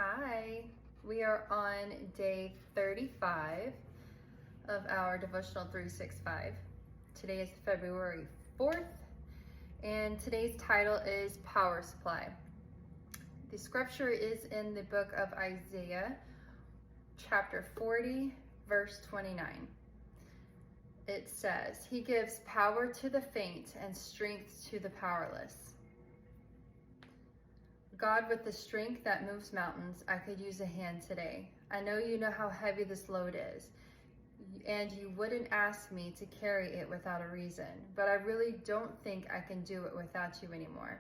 Hi, we are on day 35 of our devotional 365. Today is February 4th, and today's title is Power Supply. The scripture is in the book of Isaiah, chapter 40, verse 29. It says, "He gives power to the faint and strength to the powerless." God, with the strength that moves mountains, I could use a hand today. I know you know how heavy this load is, and you wouldn't ask me to carry it without a reason, but I really don't think I can do it without you anymore.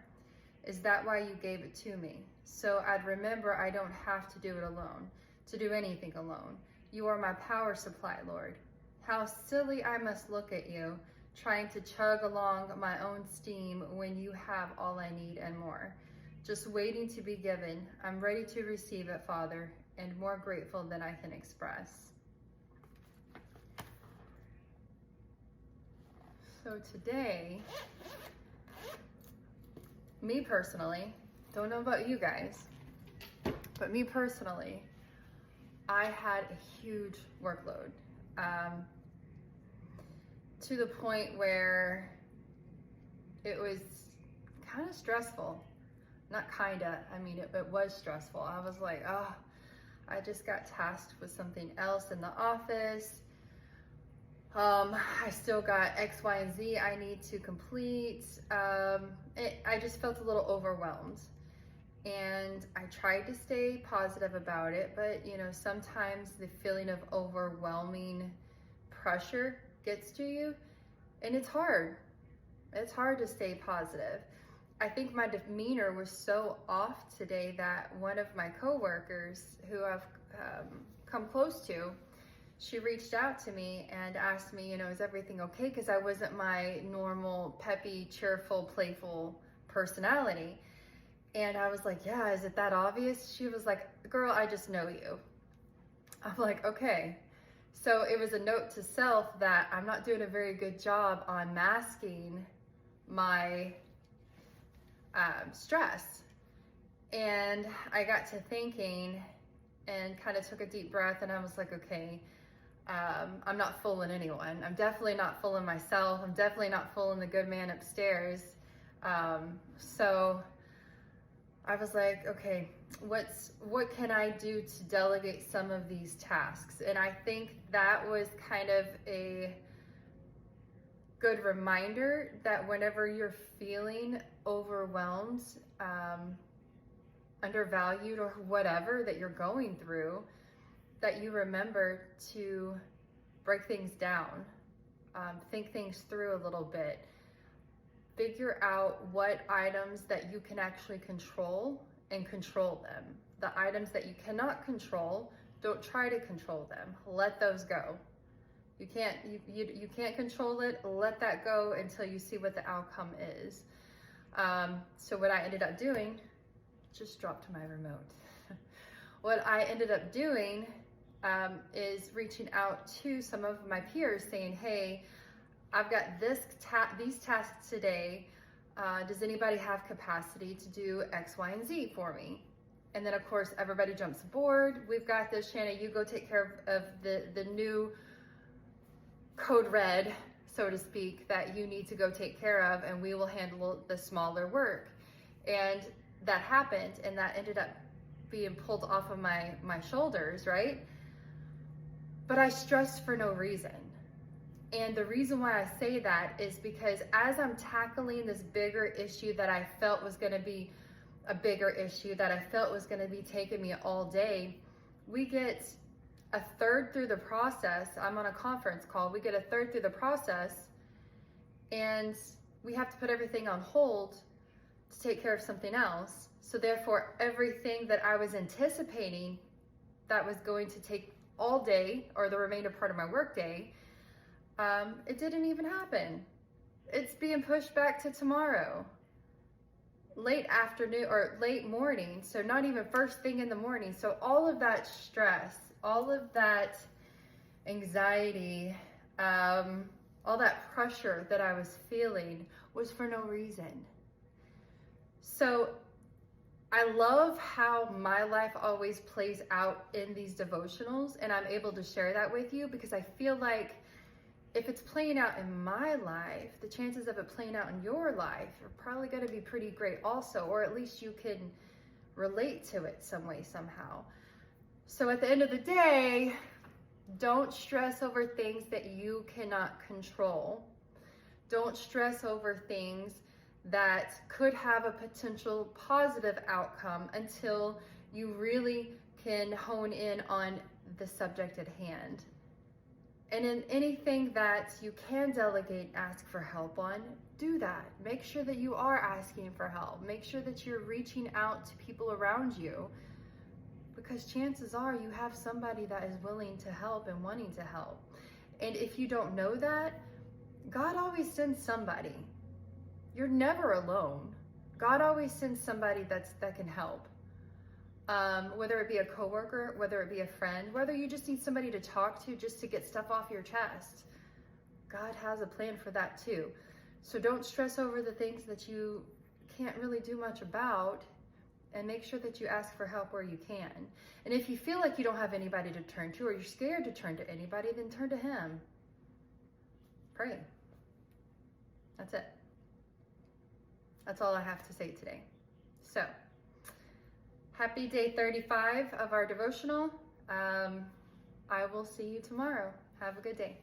Is that why you gave it to me? So I'd remember I don't have to do it alone, to do anything alone. You are my power supply, Lord. How silly I must look at you, trying to chug along my own steam when you have all I need and more. Just waiting to be given. I'm ready to receive it, Father, and more grateful than I can express. So today, me personally, don't know about you guys, but me personally, I had a huge workload, to the point where it was kind of stressful. Not kinda, I mean, it was stressful. I was like, oh, I just got tasked with something else in the office. I still got X, Y, and Z I need to complete. I just felt a little overwhelmed. And I tried to stay positive about it, but sometimes the feeling of overwhelming pressure gets to you, and it's hard. It's hard to stay positive. I think my demeanor was so off today that one of my coworkers, who I've come close to, she reached out to me and asked me, is everything okay? Because I wasn't my normal peppy, cheerful, playful personality. And I was like, yeah, is it that obvious? She was like, girl, I just know you. I'm like, okay. So it was a note to self that I'm not doing a very good job on masking my stress. And I got to thinking and kind of took a deep breath, and I was like, okay, I'm not fooling anyone. I'm definitely not fooling myself. I'm definitely not fooling the good man upstairs. So I was like, okay, what can I do to delegate some of these tasks? And I think that was kind of a good reminder that whenever you're feeling overwhelmed, undervalued, or whatever that you're going through, that you remember to break things down, think things through a little bit, figure out what items that you can actually control and control them. The items that you cannot control, don't try to control them. Let those go. You can't control it. Let that go until you see what the outcome is. So what I ended up doing, just dropped my remote. What I ended up doing is reaching out to some of my peers saying, hey, I've got these tasks today. Does anybody have capacity to do X, Y, and Z for me? And then of course, everybody jumps aboard. We've got this, Shanna, you go take care of the new code red, so to speak, that you need to go take care of, and we will handle the smaller work. And that happened, and that ended up being pulled off of my shoulders, right? But I stressed for no reason. And the reason why I say that is because as I'm tackling this bigger issue that I felt was going to be a bigger issue, that I felt was going to be taking me all day, we get a third through the process. I'm on a conference call. We get a third through the process, and we have to put everything on hold to take care of something else. So therefore, everything that I was anticipating that was going to take all day, or the remainder part of my work day, it didn't even happen. It's being pushed back to tomorrow, late afternoon or late morning. So not even first thing in the morning. So all of that stress, all of that anxiety, all that pressure that I was feeling was for no reason. So I love how my life always plays out in these devotionals, and I'm able to share that with you because I feel like if it's playing out in my life, the chances of it playing out in your life are probably going to be pretty great also, or at least you can relate to it some way, somehow. So at the end of the day, don't stress over things that you cannot control. Don't stress over things that could have a potential positive outcome until you really can hone in on the subject at hand. And in anything that you can delegate, ask for help on, do that. Make sure that you are asking for help. Make sure that you're reaching out to people around you, because chances are you have somebody that is willing to help and wanting to help. And if you don't know that, God always sends somebody. You're never alone. God always sends somebody that can help. Whether it be a coworker, whether it be a friend, whether you just need somebody to talk to just to get stuff off your chest. God has a plan for that too. So don't stress over the things that you can't really do much about, and make sure that you ask for help where you can. And if you feel like you don't have anybody to turn to, or you're scared to turn to anybody, then turn to Him. Pray. That's it. That's all I have to say today. So, happy day 35 of our devotional. I will see you tomorrow. Have a good day.